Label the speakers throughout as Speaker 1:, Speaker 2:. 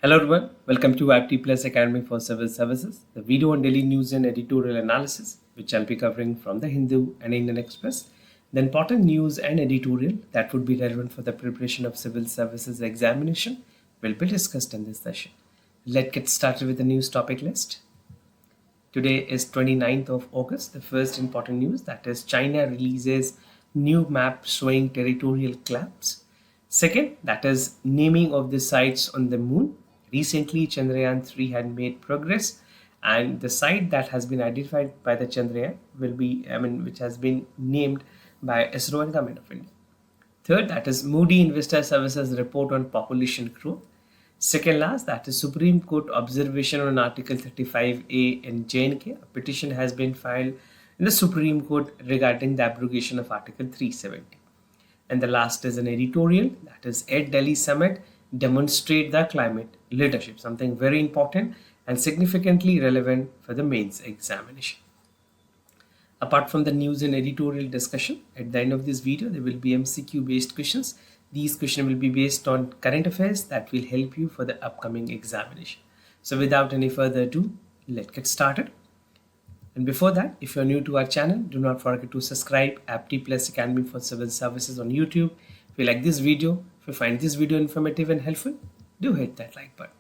Speaker 1: Hello everyone, welcome to Apti Plus Academy for Civil Services, the video on daily news and editorial analysis, which I'll be covering from the Hindu and Indian Express. The important news and editorial that would be relevant for the preparation of civil services examination will be discussed in this session. Let's get started with the news topic list. Today is 29th of August. The first important news, that is China releases new map showing territorial claims. Second, that is naming of the sites on the moon. Recently, Chandrayaan 3 had made progress, and the site that has been identified by the Chandrayaan will be, which has been named by ISRO and Government of India. Third, that is Moodys Investor Services report on population growth. Second last, that is Supreme Court observation on Article 35A in J&K. A petition has been filed in the Supreme Court regarding the abrogation of Article 370. And the last is an editorial, that is Delhi Summit demonstrate the climate leadership, something very important and significantly relevant for the mains examination. Apart from the news and editorial discussion, at the end of this video, there will be MCQ based questions. These questions will be based on current affairs that will help you for the upcoming examination. So without any further ado, let's get started. And before that, if you're new to our channel, do not forget to subscribe Apti Plus Academy for Civil Services on YouTube. If you like this video, if you find this video informative and helpful, do hit that like button.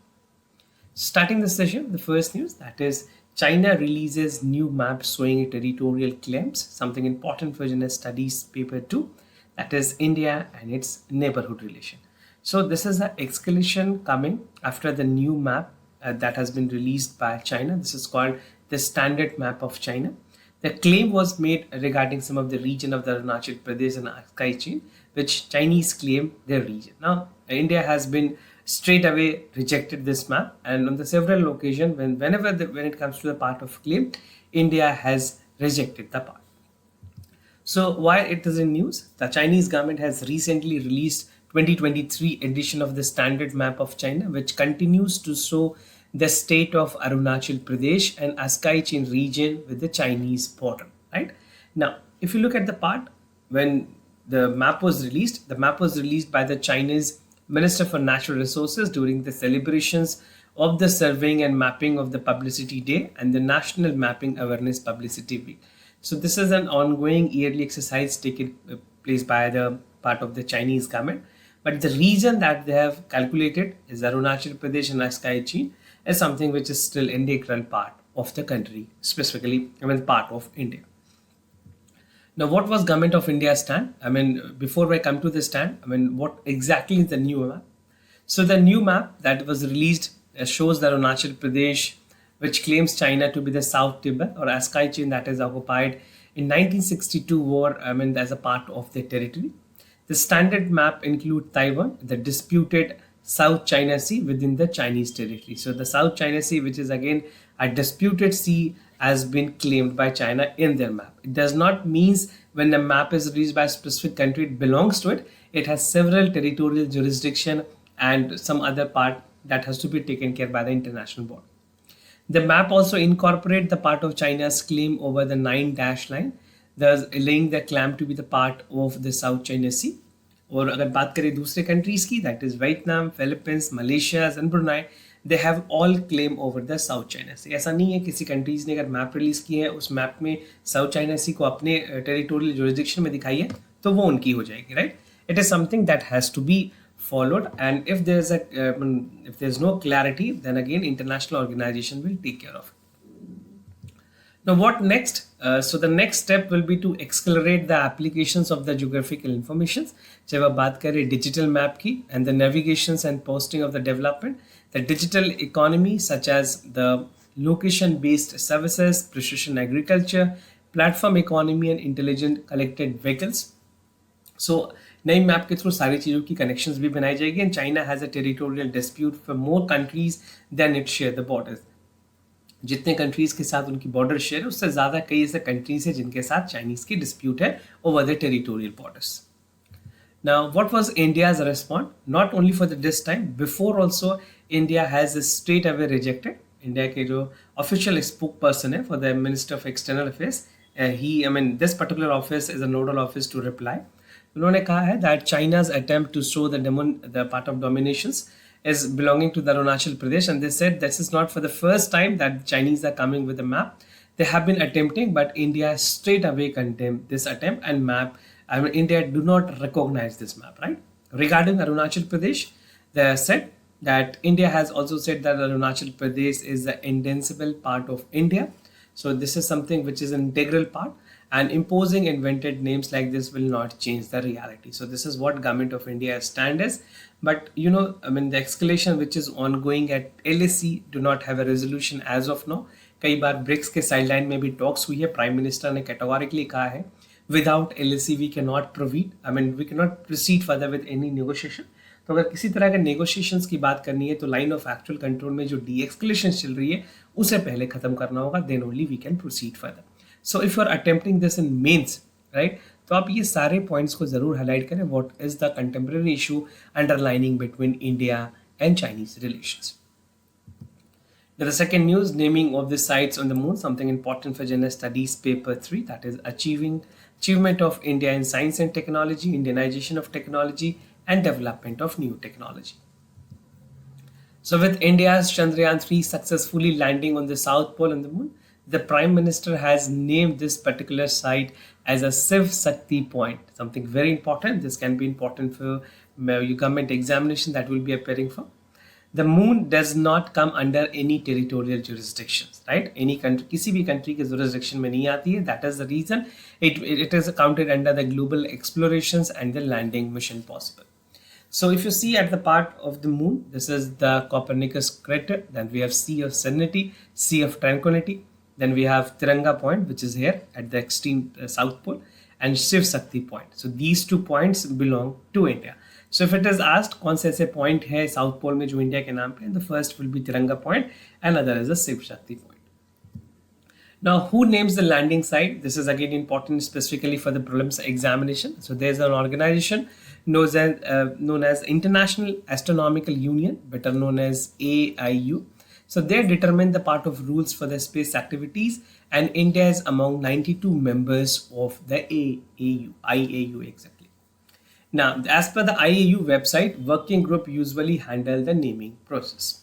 Speaker 1: Starting the session, the first news, that is China releases new map showing territorial claims, something important for General Studies paper 2, that is India and its neighborhood relation. So this is an escalation coming after the new map that has been released by China. This is called the standard map of China. The claim was made regarding some of the region of the Arunachal Pradesh and Sky chain, which Chinese claim their region. Now, India has been straight away rejected this map, and on the several occasions, when it comes to the part of claim, India has rejected the part. So why it is in news? The Chinese government has recently released 2023 edition of the standard map of China, which continues to show the state of Arunachal Pradesh and Sky chain region with the Chinese border, right? Now, if you look at the part when the map was released by the Chinese Minister for Natural Resources during the celebrations of the surveying and mapping of the Publicity Day and the National Mapping Awareness Publicity Week. So this is an ongoing yearly exercise taken place by the part of the Chinese government. But the region that they have calculated is Arunachal Pradesh and Sky chain is something which is still integral part of the country, specifically, part of India. Now, what was Government of India stand? Before I come to the stand, what exactly is the new map? So the new map that was released shows the Arunachal Pradesh, which claims China to be the South Tibet or Sky chain that is occupied in 1962 war, as a part of the territory. The standard map includes Taiwan, the disputed South China Sea within the Chinese territory. So the South China Sea, which is again a disputed sea, has been claimed by China in their map. It does not mean when the map is released by a specific country, it belongs to it. It has several territorial jurisdiction and some other part that has to be taken care by the international board. The map also incorporates the part of China's claim over the 9-dash line, thus laying the claim to be the part of the South China Sea. और अगर बात करें दूसरे countries की, that is Vietnam, Philippines, Malaysia and Brunei, they have all claim over the South China Sea. ऐसा नहीं है किसी कंट्रीज ने अगर मैप रिलीज किए हैं उस मैप में साउथ चाइना सी को अपने टेरिटोरियल जुरिसडिक्शन में दिखाई है तो वो उनकी हो जाएगी, right? It is something that has to be followed, and if there's no clarity, then again international organization will take care of it. Now what next? So the next step will be to accelerate the applications of the geographical informations. जब आप बात करें digital map की and the navigations and posting of the development, the digital economy such as the location-based services, precision agriculture, platform economy and intelligent connected vehicles. So नई map के through सारी चीज़ों की कनेक्शंस भी बनाई जाएगी. And China has a territorial dispute for more countries than it share the borders. जितने countries के साथ उनकी बॉर्डर शेयर है उससे ज़्यादा कई ऐसे कंट्रीज है जिनके साथ चाइनीज़ की डिस्प्यूट है over the territorial borders. Now what was India's response? Not only for this time, before also India has straight away rejected. India के जो ऑफिशियल स्पोक पर्सन है for the minister of external affairs, this particular office is a nodal office to reply. उन्होंने कहा है that China's attempt to show the part of dominations is belonging to the Arunachal Pradesh, and they said this is not for the first time that Chinese are coming with a map. They have been attempting, but India straight away condemned this attempt and map. I mean, India do not recognize this map, right? Regarding Arunachal Pradesh, they said that India has also said that Arunachal Pradesh is the indivisible part of India. So this is something which is an integral part, and imposing invented names like this will not change the reality. So this is what Government of India stand is. But you know, I mean, the escalation which is ongoing at LAC do not have a resolution as of now. कई बार BRICS के sideline में भी talks हुई है, prime minister ने categorically कहा है without LAC we can not proceed, I mean we can not proceed further with any negotiation. तो अगर किसी तरह के नेगोशिएशंस की बात करनी है तो लाइन ऑफ एक्चुअल कंट्रोल में जो डी-एस्केलेशन चल रही है उसे पहले खत्म करना होगा, then only we can proceed further. So if you are attempting this in mains, right, तो आप ये सारे पॉइंट्स को जरूर हाईलाइट करें. What is the contemporary issue underlining between India and Chinese relations. Now the second news, naming of the sites on the moon, something important for general studies paper 3, that is achievement of India in science and technology, Indianization of technology and development of new technology. So with India's Chandrayaan-3 successfully landing on the South Pole on the moon, the Prime Minister has named this particular site as a Shiv Shakti point, something very important. This can be important for your government examination that will be appearing for. The moon does not come under any territorial jurisdictions, right? Any country, किसी भी country के jurisdiction में नहीं आती है. That is the reason it is counted under the global explorations and the landing mission possible. So if you see at the part of the moon, this is the Copernicus crater. Then we have Sea of Serenity, Sea of Tranquility. Then we have Tiranga Point, which is here at the extreme South Pole, and Shiv Shakti Point. So these 2 points belong to India. So if it is asked कौन से ऐसे point है south pole में जो India के नाम पे, the first will be Tiranga Point and other is the Shiv Shakti Point. Now who names the landing site? This is again important specifically for the prelims examination. So there is an organization known as International Astronomical Union, better known as AIU. So they determine the part of rules for the space activities, and India is among 92 members of the IAU exactly. Now, as per the IAU website, working group usually handle the naming process.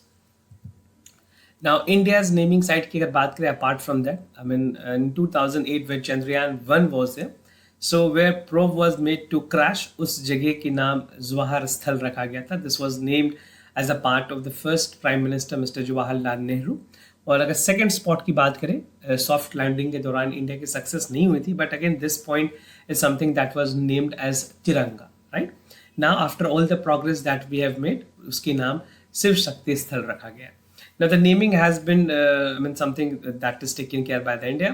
Speaker 1: Now, India's naming site की अगर बात करें, apart from that, I mean, in 2008 when Chandrayaan-1 was there, so where probe was made to crash, उस जगह की नाम जवाहर स्थल रखा गया था. This was named as a part of the first Prime Minister Mr. Jawaharlal Nehru. और अगर सेकेंड स्पॉट की बात करें, सॉफ्ट लैंडिंग के दौरान इंडिया की सक्सेस नहीं हुई थी, but again this point is something that was named as Tiranga. Right now, after all the progress that we have made, उसके नाम शिव शक्ति स्थल रखा गया. Now the naming has been something that is taken care by the India,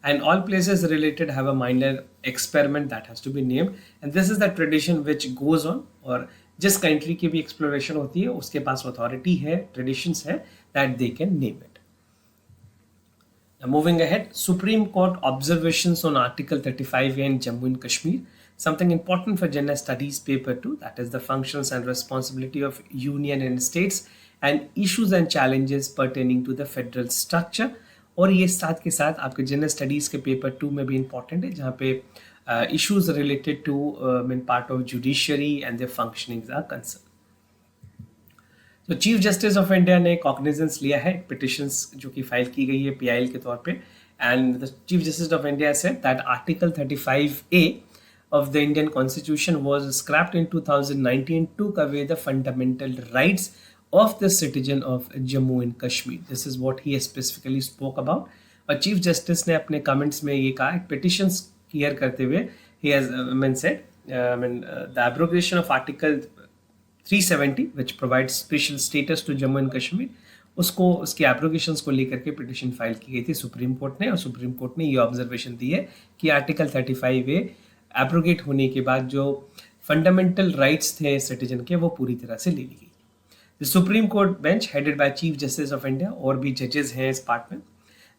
Speaker 1: and all places related have a minor experiment that has to be named, and this is the tradition which goes on. और जिस country की भी exploration होती है उसके पास authority है, traditions है that they can name it. Now moving ahead, Supreme Court observations on Article 35A in Jammu and Kashmir. Something important for general studies paper 2, that is the functions and responsibility of union and states and issues and challenges pertaining to the federal structure. और ये साथ के साथ आपके general studies के paper 2 में भी important है, जहाँ पे issues related to part of judiciary and their functionings are concerned. तो चीफ जस्टिस ऑफ इंडिया ने कॉग्निजेंस लिया है पिटिशंस जो कि फाइल की गई है PIL के तौर पे, and the chief Justice of India said that article 35A of the Indian Constitution was scrapped in 2019, took away the fundamental rights of the citizen of Jammu and Kashmir. This is what he specifically spoke about. और chief justice ने अपने comments में ये कहा, petitions clear करते हुए he has said the abrogation of Article 370 which provides special status to Jammu and Kashmir, उसको उसके एब्रोगेशंस को लेकर के पिटिशन फाइल की गई थी सुप्रीम कोर्ट ने, और सुप्रीम कोर्ट ने ये ऑब्जर्वेशन दी है कि आर्टिकल 35A एब्रोगेट होने के बाद जो फंडामेंटल राइट्स थे सिटीजन के वो पूरी तरह से ले ली गई. The Supreme Court bench headed by Chief Justice of India, और भी जजेस हैं इस पार्ट में,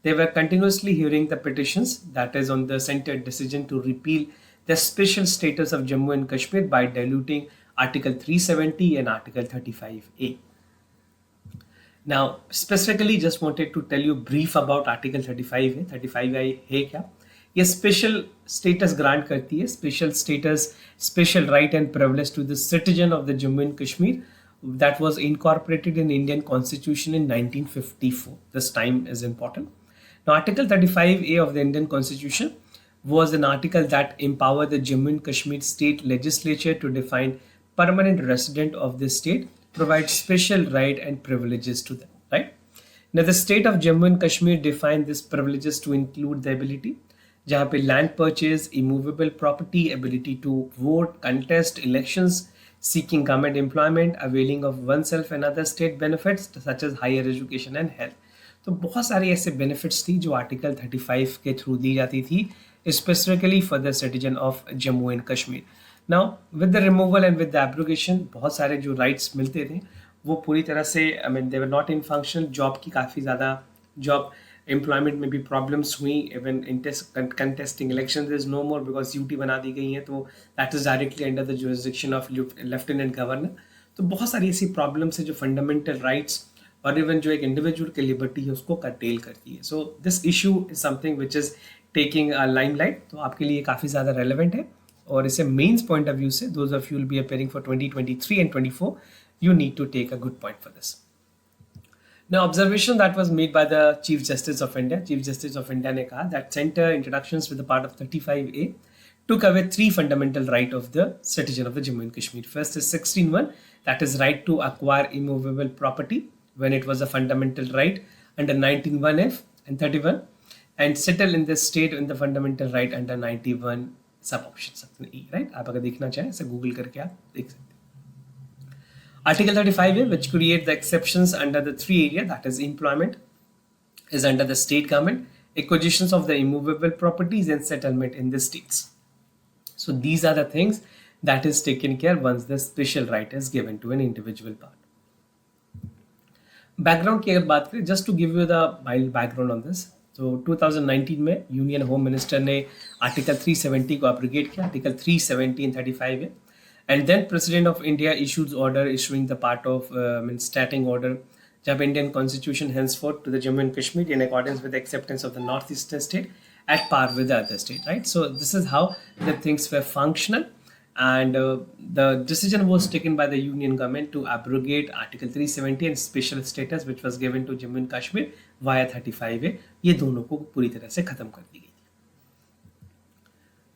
Speaker 1: they were continuously hearing the petitions that is on the centre decision to repeal the special status of Jammu and Kashmir by diluting article 370 and article 35A. Now specifically just wanted to tell you brief about article 35A. 35A है क्या? ये special status grant करती है, special status, special right and privilege to the citizen of the Jammu and Kashmir, that was incorporated in Indian Constitution in 1954. This time is important. Now, Article 35A of the Indian Constitution was an article that empowered the Jammu and Kashmir state legislature to define permanent resident of the state, provide special right and privileges to them, right? Now, the state of Jammu and Kashmir defined these privileges to include the ability, जहाँ पे land purchase, immovable property, ability to vote, contest elections, seeking government employment, availing of oneself and other state benefits such as higher education and health. तो बहुत सारी ऐसे benefits थी जो article 35 के through the जाती थी specifically for the citizen of Jammu and Kashmir. Now with the removal and with the abrogation बहुत सारे जो rights मिलते थे वो पूरी तरह से I mean they were not in function. Job की काफ़ी ज़्यादा जॉब एम्प्लॉयमेंट में भी प्रॉब्लम्स हुई. Even contesting election is no more because UT बना दी गई है, तो that is directly under the jurisdiction of lieutenant governor. तो बहुत सारी ऐसी प्रॉब्लम्स है जो फंडामेंटल राइट्स और इवन जो एक इंडिविजुअल की लिबर्टी है उसको कर्टेल करती है. So this issue is something which is taking limelight. तो आपके लिए काफ़ी ज़्यादा रेलिवेंट है और इसे मेन्स पॉइंट ऑफ व्यू से those of you will be appearing for 2023 and 24 you need to take a good point for this. Now, observation that was made by the Chief Justice of India. Chief Justice of India ने कहा that center introductions with the part of 35A took away three fundamental right of the citizen of the Jammu and Kashmir. First is 16(1), that is right to acquire immovable property when it was a fundamental right under 19(1)(f) and 31, and settle in the state in the fundamental right under 91 sub option E. Right? आप अगर देखना चाहें इसे Google करके आप देख सकते हैं. Article 35A, which create the exceptions under the three area, that is employment, is under the state government, acquisitions of the immovable properties and settlement in the states. So these are the things that is taken care once the special right is given to an individual part. Background की अगर बात करें, just to give you the mild background on this. So 2019 में union home minister ने article 370 को abrogate किया, article 370 and 35A. And then President of India issues order issuing the part of starting order जब Indian Constitution henceforth to the Jammu and Kashmir in accordance with the acceptance of the northeastern state at par with the other state, right? So this is how the things were functional, and the decision was taken by the Union government to abrogate Article 370 and special status which was given to Jammu and Kashmir via 35A. ये दोनों को पूरी तरह से खत्म कर दी गई.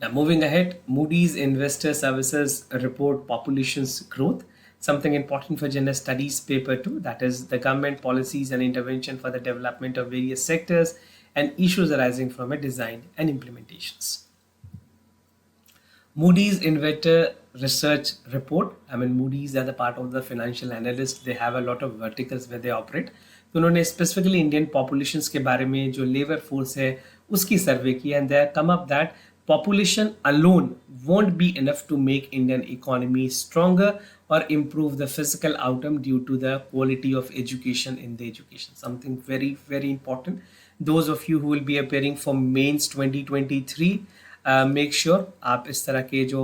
Speaker 1: Now moving ahead, Moodys Investor Services report population's growth, something important for gender studies paper 2, that is the government policies and intervention for the development of various sectors and issues arising from a design and implementations. Moodys Investor Research Report, I mean Moodys are the part of the financial analyst, they have a lot of verticals where they operate. तो उन्होंने specifically Indian populations के बारे में जो labour force है उसकी सर्वे की, and they come up that population alone won't be enough to make Indian economy stronger or improve the physical outcome due to the quality of education in the education. Something very, very important. Those of you who will be appearing for mains 2023, make sure आप इस तरह के जो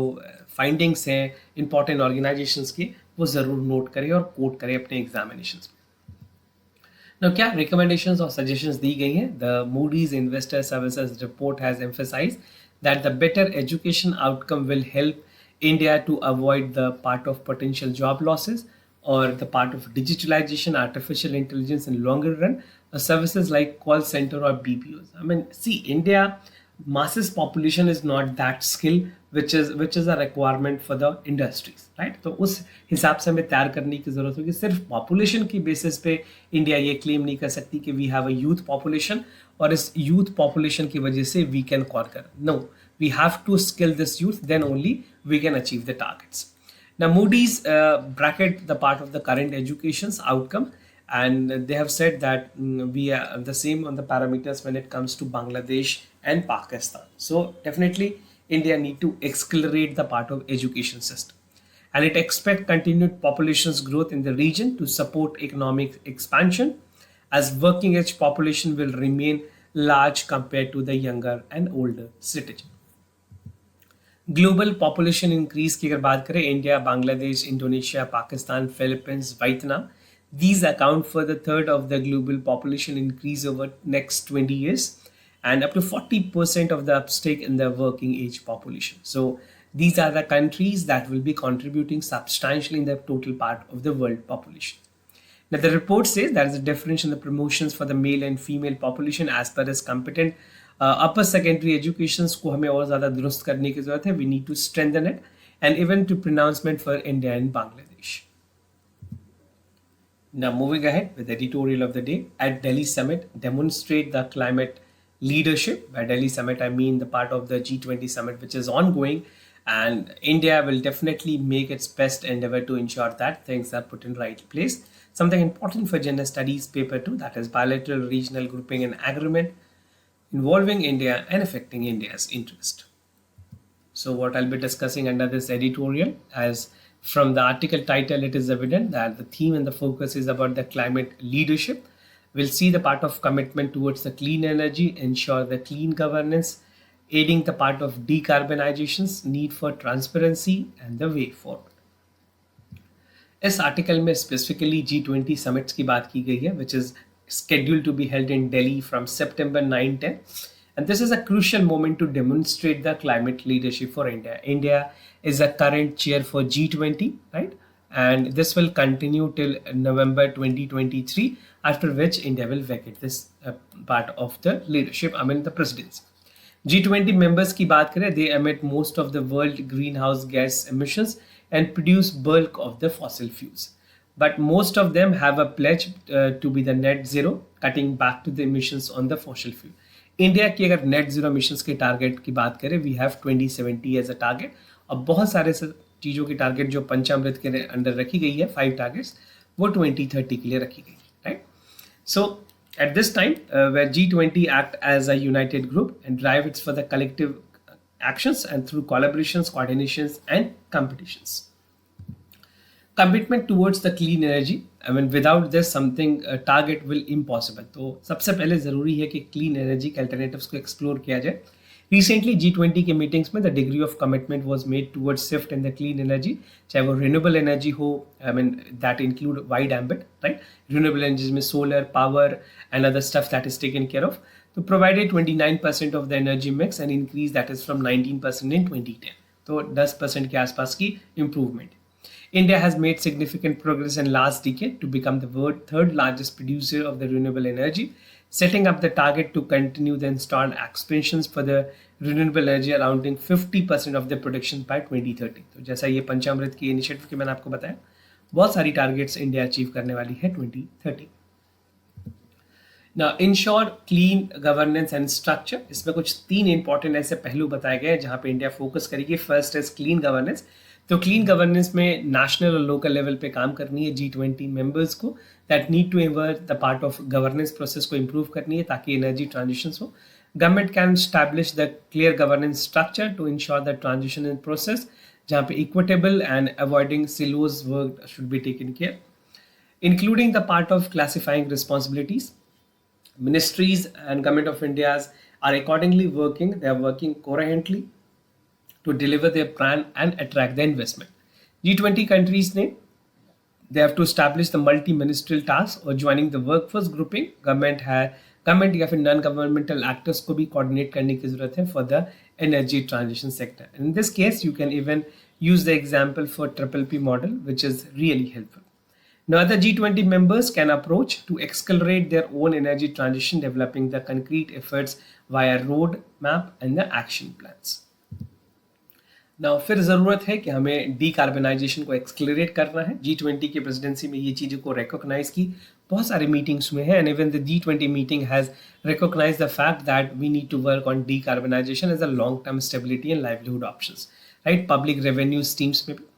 Speaker 1: findings हैं important organizations की वो ज़रूर note करें और quote करें अपने examinations में. Now क्या recommendations और suggestions दी गई हैं? The Moodys Investor Services report has emphasized that the better education outcome will help India to avoid the part of potential job losses or the part of digitalization, artificial intelligence in longer run, services like call center or BPOs. I mean, see, India masses population is not that skill which is a requirement for the industries, right? तो उस हिसाब से हमें तैयार करने की जरूरत होगी. सिर्फ पॉपुलेशन की बेसिस पे इंडिया ये क्लेम नहीं कर सकती कि we have a youth population और इस यूथ पॉपुलेशन की वजह से we can conquer. No, we have to skill this youth, then only we can achieve the targets. Now Moody's bracket the part of the current education's outcome, and they have said that we are the same on the parameters when it comes to Bangladesh and Pakistan. So definitely India need to accelerate the part of education system, and it expect continued population's growth in the region to support economic expansion, as working age population will remain large compared to the younger and older citizen. Global population increase की अगर बात करें, India, Bangladesh, Indonesia, Pakistan, Philippines, Vietnam, these account for the third of the global population increase over next 20 years and up to 40% of the uptake in the working age population. So These are the countries that will be contributing substantially in the total part of the world population. Now, the report says there is a difference in the promotions for the male and female population as per as competent upper secondary educations को हमें और ज़्यादा दुरुस्त करने की ज़रूरत है. We need to strengthen it, and even to pronouncement for India and Bangladesh. Now, moving ahead with the editorial of the day. At Delhi Summit, demonstrate the climate leadership. By Delhi Summit, I mean the part of the G20 Summit which is ongoing, and India will definitely make its best endeavor to ensure that things are put in right place. Something important for Gender Studies paper 2, that is bilateral regional grouping and agreement involving India and affecting India's interest. So what I'll be discussing under this editorial, as from the article title, it is evident that the theme and the focus is about the climate leadership. We'll see the part of commitment towards the clean energy, ensure the clean governance, aiding the part of decarbonization's need for transparency and the way forward. इस article में specifically G20 summits की बात की गई है, which is scheduled to be held in Delhi from September 9-10, and this is a crucial moment to demonstrate the climate leadership for India. India is a current chair for G20, right? And this will continue till November 2023, after which India will vacate this part of the leadership, I mean the presidency. G20 members की बात करें, they emit most of the world greenhouse gas emissions and produce bulk of the fossil fuels. But most of them have a pledge to be the net zero, cutting back to the emissions on the fossil fuel. India की अगर net zero emissions के target की बात करें, we have 2070 as a target, और बहुत सारे चीज़ों की टारगेट जो पंचामृत के अंडर रखी गई है 5 टारगेट्स, वो 2030 के लिए रखी गई है, right? So at this time, where G20 act as a united group and drive it for the collective actions and through collaborations, coordinations and competitions. Commitment towards the clean energy, I mean without this something target will impossible. तो सबसे पहले ज़रूरी है कि clean energy के alternatives को explore किया जाए. Recently G20 के meetings में the degree of commitment was made towards shift in the clean energy, चाहे वो renewable energy हो, I mean that include wide ambit, right? Renewable energy में solar, power and other stuff that is taken care of. तो provided 29% of the energy mix and increase that is from 19% in 2010. तो 10% के आसपास की improvement. India has made significant progress in last decade to become the world third largest producer of the renewable energy, setting up the target to continue the installed expansions for the renewable energy around 50% of the production by 2030. तो जैसा ये पंचामृत की initiative की मैंने आपको बताया, बहुत सारी टारगेट्स इंडिया अचीव करने वाली है 2030. Now, ensure clean governance and structure. इसमें कुछ 3 इंपॉर्टेंट ऐसे पहलू बताए गए हैं जहाँ पे इंडिया फोकस करेगी. First is clean governance. तो क्लीन गवर्नेंस में नेशनल और लोकल लेवल पे काम करनी है G20 मेंबर्स को, that need to ever the part of governance process को इम्प्रूव करनी है ताकि एनर्जी ट्रांजिशन हो. Government can establish the clear governance structure to ensure the transition in process, जहाँ पे equitable and avoiding silos work should be taken care, including the part of classifying responsibilities. Ministries and Government of India are accordingly working, they are working coherently to deliver their plan and attract the investment. G20 countries they have to establish the multi-ministerial task or joining the workforce grouping. Government या फिर non governmental actors को भी coordinate करने की जरूरत है for the energy transition sector. In this case you can even use the example for PPP model which is really helpful. Now, other G20 members can approach to accelerate their own energy transition, developing the concrete efforts via road map and the action plans. Now, फिर ज़रूरत है कि हमें decarbonization को accelerate करना है. G20 की presidency में ये चीज़ों को recognize की बहुत सारे मीटिंग्स में है, and even the G20 meeting has recognized the fact that we need to work on decarbonization as a long-term stability and livelihood options, right? Public revenue streams में भी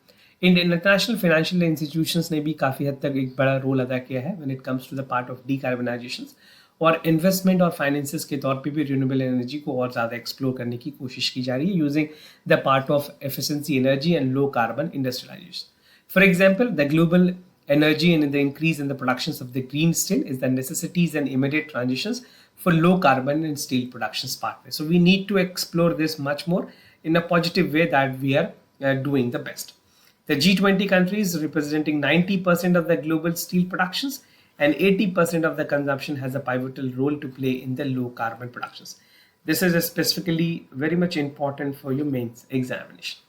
Speaker 1: इंटरनेशनल फाइनेंशियल इंस्टीट्यूशंस ने भी काफ़ी हद तक एक बड़ा रोल अदा किया है when it comes to the part of decarbonisation, और इन्वेस्टमेंट और फाइनेंसेस के तौर पे भी रिन्यूएबल एनर्जी को और ज़्यादा एक्सप्लोर करने की कोशिश की जा रही है using the part of efficiency energy and low carbon industrialisation. For example, the global energy and the increase in the productions of the green steel is the necessities and immediate transitions for low carbon and steel productions pathway. So we need to explore this much more in a positive way that we are doing the best. The G20 countries representing 90% of the global steel productions and 80% of the consumption has a pivotal role to play in the low carbon productions. This is specifically very much important for your mains examination.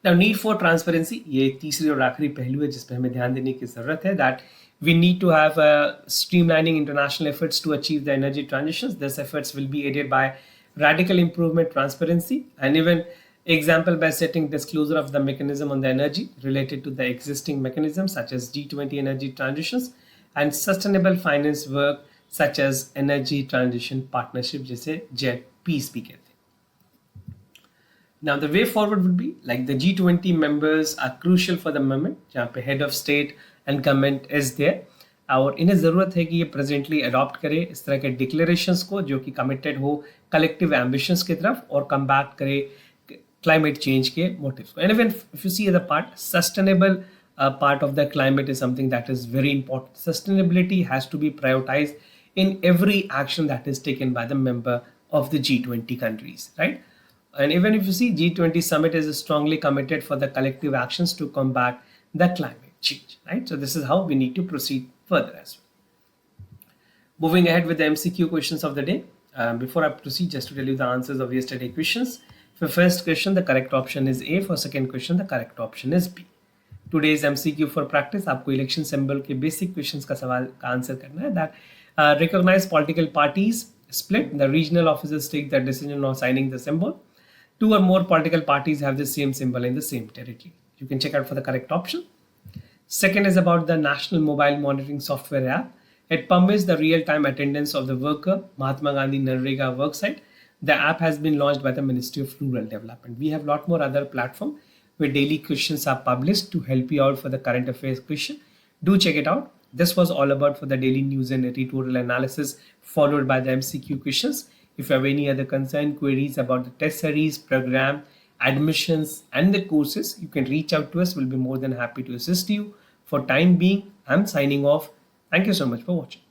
Speaker 1: Now, need for transparency, ये तीसरी और आखिरी पहलू है जिस पे हमें ध्यान देने की ज़रूरत है, that we need to have streamlining international efforts to achieve the energy transitions. These efforts will be aided by radical improvement, transparency, and even example by setting disclosure of the mechanism on the energy related to the existing mechanisms such as G20 energy transitions and sustainable finance work such as energy transition partnership, जिसे JETPs भी कहते हैं. Now, the way forward would be like the G20 members are crucial for the moment, जहाँ पे head of state and government is there, और इन्हें ज़रूरत है कि ये प्रेजेंटली अडॉप्ट करे इस तरह के डिक्लेरेशंस को जो कि कमिटेड हो कलेक्टिव एम्बिशंस की तरफ और कम बैक करे climate change के motives. And even if you see the part, sustainable part of the climate is something that is very important. Sustainability has to be prioritized in every action that is taken by the member of the G20 countries, right? And even if you see G20 Summit is strongly committed for the collective actions to combat the climate change, right? So this is how we need to proceed further as well. Moving ahead with the MCQ questions of the day. Before I proceed, just to tell you the answers of yesterday's questions. For first question, the correct option is A. For second question, the correct option is B. Today's MCQ for practice, आपको election symbol के basic questions का सवाल का answer करना है. That recognize political parties split. The regional officers take the decision of signing the symbol. 2 or more political parties have the same symbol in the same territory. You can check out for the correct option. Second is about the National Mobile Monitoring Software app. It permits the real-time attendance of the worker, Mahatma Gandhi Narrega worksite. The app has been launched by the Ministry of Rural Development. We have a lot more other platforms where daily questions are published to help you out for the current affairs question. Do check it out. This was all about for the daily news and editorial analysis followed by the MCQ questions. If you have any other concern, queries about the test series, program, admissions, and the courses, you can reach out to us. We'll be more than happy to assist you. For time being, I'm signing off. Thank you so much for watching.